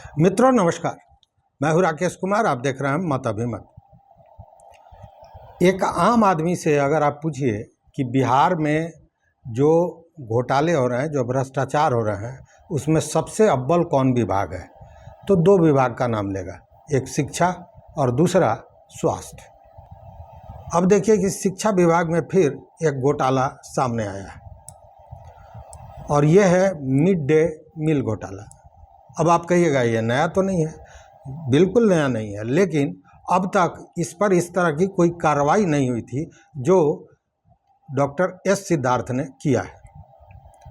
मित्रों नमस्कार, मैं हूं राकेश कुमार। आप देख रहे हैं मत अभिमत। एक आम आदमी से अगर आप पूछिए कि बिहार में जो घोटाले हो रहे हैं, जो भ्रष्टाचार हो रहे हैं, उसमें सबसे अव्वल कौन विभाग है, तो दो विभाग का नाम लेगा, एक शिक्षा और दूसरा स्वास्थ्य। अब देखिए कि शिक्षा विभाग में फिर एक घोटाला सामने आया है और यह है मिड डे मील घोटाला। अब आप कहिएगा ये नया तो नहीं है, बिल्कुल नया नहीं है, लेकिन अब तक इस पर इस तरह की कोई कार्रवाई नहीं हुई थी जो डॉक्टर एस सिद्धार्थ ने किया है।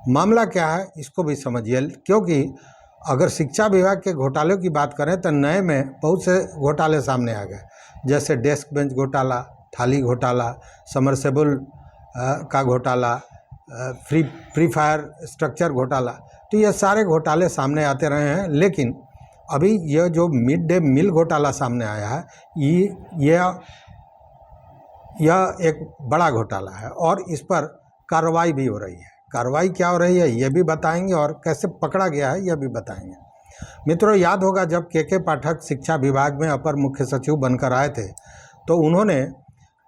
मामला क्या है इसको भी समझिए, क्योंकि अगर शिक्षा विभाग के घोटालों की बात करें तो नए में बहुत से घोटाले सामने आ गए, जैसे डेस्क बेंच घोटाला, थाली घोटाला, समरसेबल का घोटाला, फ्री फायर स्ट्रक्चर घोटाला। तो ये सारे घोटाले सामने आते रहे हैं, लेकिन अभी यह जो मिड डे मील घोटाला सामने आया है, यह एक बड़ा घोटाला है और इस पर कार्रवाई भी हो रही है। कार्रवाई क्या हो रही है ये भी बताएंगे और कैसे पकड़ा गया है यह भी बताएंगे। मित्रों, याद होगा जब के पाठक शिक्षा विभाग में अपर मुख्य सचिव बनकर आए थे तो उन्होंने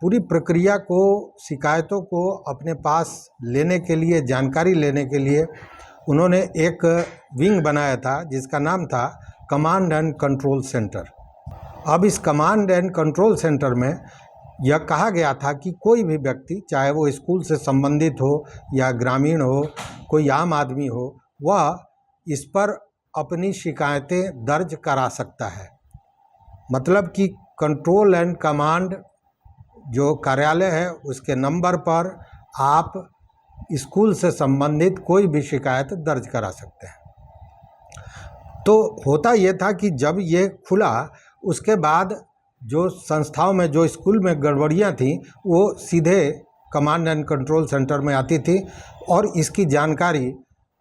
पूरी प्रक्रिया को, शिकायतों को अपने पास लेने के लिए, जानकारी लेने के लिए उन्होंने एक विंग बनाया था जिसका नाम था कमांड एंड कंट्रोल सेंटर। अब इस कमांड एंड कंट्रोल सेंटर में यह कहा गया था कि कोई भी व्यक्ति, चाहे वो स्कूल से संबंधित हो या ग्रामीण हो, कोई आम आदमी हो, वह इस पर अपनी शिकायतें दर्ज करा सकता है। मतलब कि कंट्रोल एंड कमांड जो कार्यालय है उसके नंबर पर आप स्कूल से संबंधित कोई भी शिकायत दर्ज करा सकते हैं। तो होता ये था कि जब ये खुला उसके बाद जो संस्थाओं में, जो स्कूल में गड़बड़ियाँ थीं, वो सीधे कमांड एंड कंट्रोल सेंटर में आती थी और इसकी जानकारी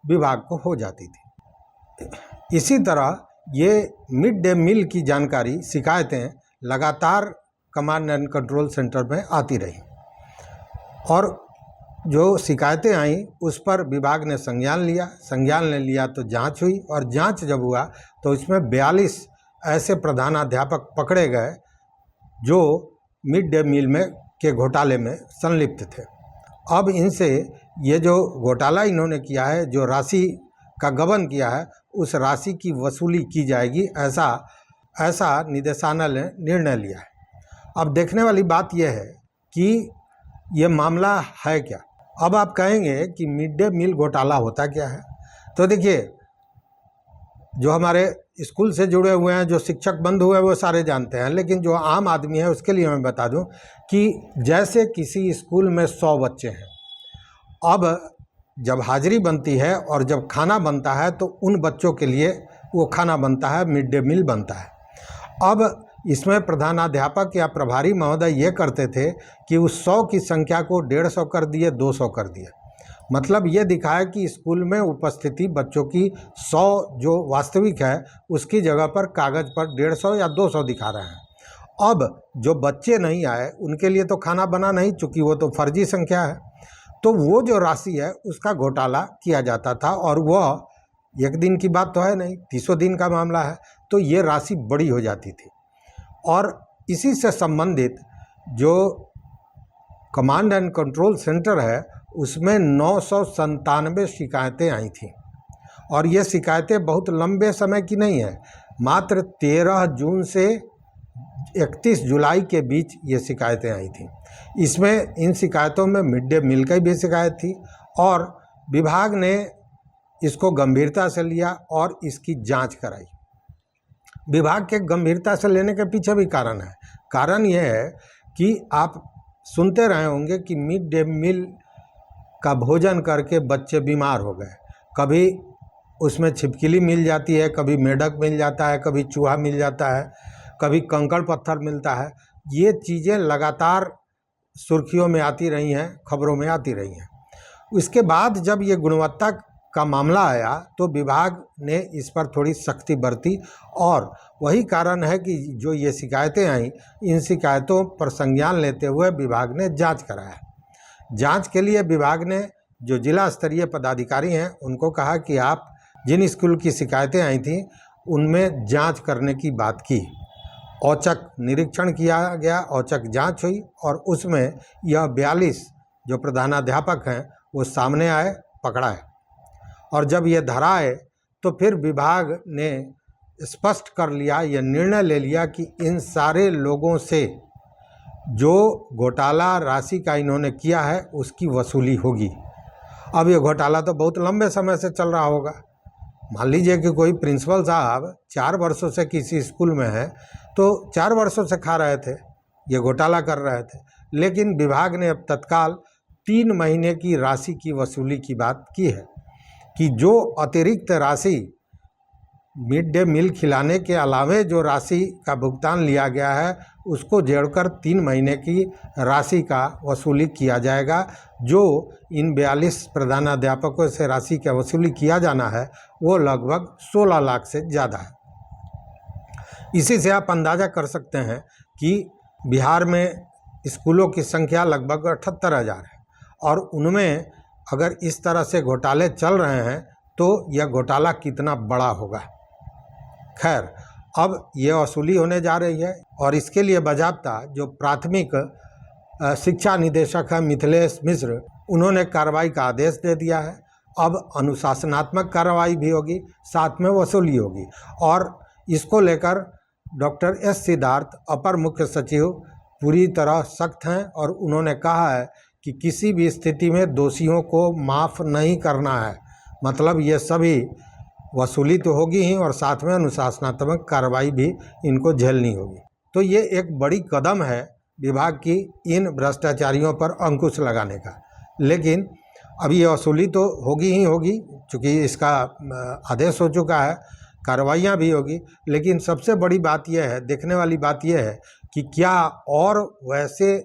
विभाग को हो जाती थी। इसी तरह ये मिड डे मील की जानकारी, शिकायतें लगातार कमांड एंड कंट्रोल सेंटर में आती रही और जो शिकायतें आईं उस पर विभाग ने संज्ञान ले लिया तो जांच हुई और जांच जब हुआ तो इसमें 42 ऐसे प्रधानाध्यापक पकड़े गए जो मिड डे मील में के घोटाले में संलिप्त थे। अब इनसे ये जो घोटाला इन्होंने किया है, जो राशि का गबन किया है, उस राशि की वसूली की जाएगी, ऐसा निदेशालय ने निर्णय लिया है। अब देखने वाली बात यह है कि ये मामला है क्या। अब आप कहेंगे कि मिड डे मील घोटाला होता क्या है, तो देखिए, जो हमारे स्कूल से जुड़े हुए हैं, जो शिक्षक बंधु हुए हैं, वो सारे जानते हैं, लेकिन जो आम आदमी है उसके लिए मैं बता दूं कि जैसे किसी स्कूल में 100 बच्चे हैं, अब जब हाजिरी बनती है और जब खाना बनता है तो उन बच्चों के लिए वो खाना बनता है, मिड डे मील बनता है। अब इसमें प्रधानाध्यापक या प्रभारी महोदय ये करते थे कि उस 100 की संख्या को 150 कर दिए, 200 कर दिए। मतलब ये दिखाया कि स्कूल में उपस्थिति बच्चों की 100 जो वास्तविक है उसकी जगह पर कागज़ पर 150 या 200 दिखा रहे हैं। अब जो बच्चे नहीं आए उनके लिए तो खाना बना नहीं, चूँकि वो तो फर्जी संख्या है, तो वो जो राशि है उसका घोटाला किया जाता था और वह एक दिन की बात तो है नहीं, 300 दिन का मामला है, तो ये राशि बड़ी हो जाती थी। और इसी से संबंधित जो कमांड एंड कंट्रोल सेंटर है उसमें 997 शिकायतें आई थीं और ये शिकायतें बहुत लंबे समय की नहीं है, मात्र 13 जून से 31 जुलाई के बीच ये शिकायतें आई थीं। इसमें इन शिकायतों में मिड डे मील की भी शिकायत थी और विभाग ने इसको गंभीरता से लिया और इसकी जांच कराई। विभाग के गंभीरता से लेने के पीछे भी कारण है। कारण यह है कि आप सुनते रहे होंगे कि मिड डे मील का भोजन करके बच्चे बीमार हो गए। कभी उसमें छिपकली मिल जाती है, कभी मेढक मिल जाता है, कभी चूहा मिल जाता है, कभी कंकड़ पत्थर मिलता है। ये चीज़ें लगातार सुर्खियों में आती रही हैं, खबरों में आती रही हैं। इसके बाद जब ये गुणवत्ता का मामला आया तो विभाग ने इस पर थोड़ी सख्ती बरती और वही कारण है कि जो ये शिकायतें आईं, इन शिकायतों पर संज्ञान लेते हुए विभाग ने जांच कराया। जांच के लिए विभाग ने जो जिला स्तरीय पदाधिकारी हैं उनको कहा कि आप जिन स्कूल की शिकायतें आई थीं उनमें जांच करने की बात की। औचक निरीक्षण किया गया, औचक जांच हुई और उसमें यह 42 जो प्रधानाध्यापक हैं वो सामने आए, पकड़ा है। और जब ये धरा आए तो फिर विभाग ने स्पष्ट कर लिया, यह निर्णय ले लिया कि इन सारे लोगों से जो घोटाला राशि का इन्होंने किया है उसकी वसूली होगी। अब ये घोटाला तो बहुत लंबे समय से चल रहा होगा। मान लीजिए कि कोई प्रिंसिपल साहब 4 वर्षों से किसी स्कूल में है तो 4 वर्षों से खा रहे थे, ये घोटाला कर रहे थे, लेकिन विभाग ने अब तत्काल 3 महीने की राशि की वसूली की बात की है कि जो अतिरिक्त राशि मिड डे मील खिलाने के अलावे जो राशि का भुगतान लिया गया है उसको जोड़कर 3 महीने की राशि का वसूली किया जाएगा। जो इन 42 प्रधानाध्यापकों से राशि का वसूली किया जाना है वो लगभग 16 लाख से ज़्यादा है। इसी से आप अंदाज़ा कर सकते हैं कि बिहार में स्कूलों की संख्या लगभग 78,000 है और उनमें अगर इस तरह से घोटाले चल रहे हैं तो यह घोटाला कितना बड़ा होगा। खैर, अब ये वसूली होने जा रही है और इसके लिए बाज़ाब्ता जो प्राथमिक शिक्षा निदेशक है मिथिलेश मिश्र, उन्होंने कार्रवाई का आदेश दे दिया है। अब अनुशासनात्मक कार्रवाई भी होगी, साथ में वसूली होगी और इसको लेकर डॉक्टर एस सिद्धार्थ अपर मुख्य सचिव पूरी तरह सख्त हैं और उन्होंने कहा है कि किसी भी स्थिति में दोषियों को माफ़ नहीं करना है। मतलब ये सभी वसूली तो होगी ही और साथ में अनुशासनात्मक कार्रवाई भी इनको झेलनी होगी। तो ये एक बड़ी कदम है विभाग की इन भ्रष्टाचारियों पर अंकुश लगाने का। लेकिन अब ये वसूली तो होगी ही होगी, चूँकि इसका आदेश हो चुका है, कार्रवाइयाँ भी होगी। लेकिन सबसे बड़ी बात यह है, देखने वाली बात यह है कि क्या और वैसे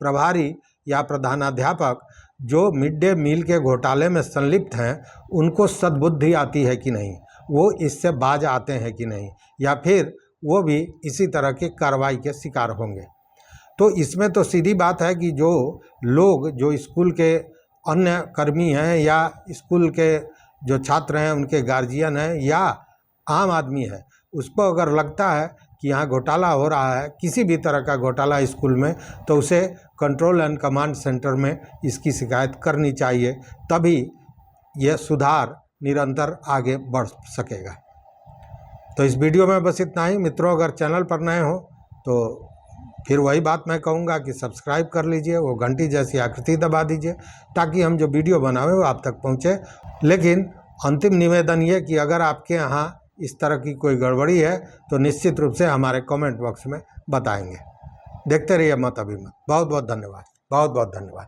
प्रभारी या प्रधानाध्यापक जो मिड डे मील के घोटाले में संलिप्त हैं उनको सद्बुद्धि आती है कि नहीं, वो इससे बाज आते हैं कि नहीं, या फिर वो भी इसी तरह की कार्रवाई के शिकार होंगे। तो इसमें तो सीधी बात है कि जो लोग जो स्कूल के अन्य कर्मी हैं या स्कूल के जो छात्र हैं उनके गार्जियन हैं या आम आदमी है, उसको अगर लगता है कि यहाँ घोटाला हो रहा है, किसी भी तरह का घोटाला स्कूल में, तो उसे कंट्रोल एंड कमांड सेंटर में इसकी शिकायत करनी चाहिए, तभी यह सुधार निरंतर आगे बढ़ सकेगा। तो इस वीडियो में बस इतना ही। मित्रों, अगर चैनल पर नए हो तो फिर वही बात मैं कहूँगा कि सब्सक्राइब कर लीजिए, वो घंटी जैसी आकृति दबा दीजिए ताकि हम जो वीडियो बनावे वो आप तक पहुँचे। लेकिन अंतिम निवेदन ये कि अगर आपके यहाँ इस तरह की कोई गड़बड़ी है तो निश्चित रूप से हमारे कमेंट बॉक्स में बताएंगे। देखते रहिए मत अभी मत। बहुत बहुत धन्यवाद, बहुत बहुत धन्यवाद।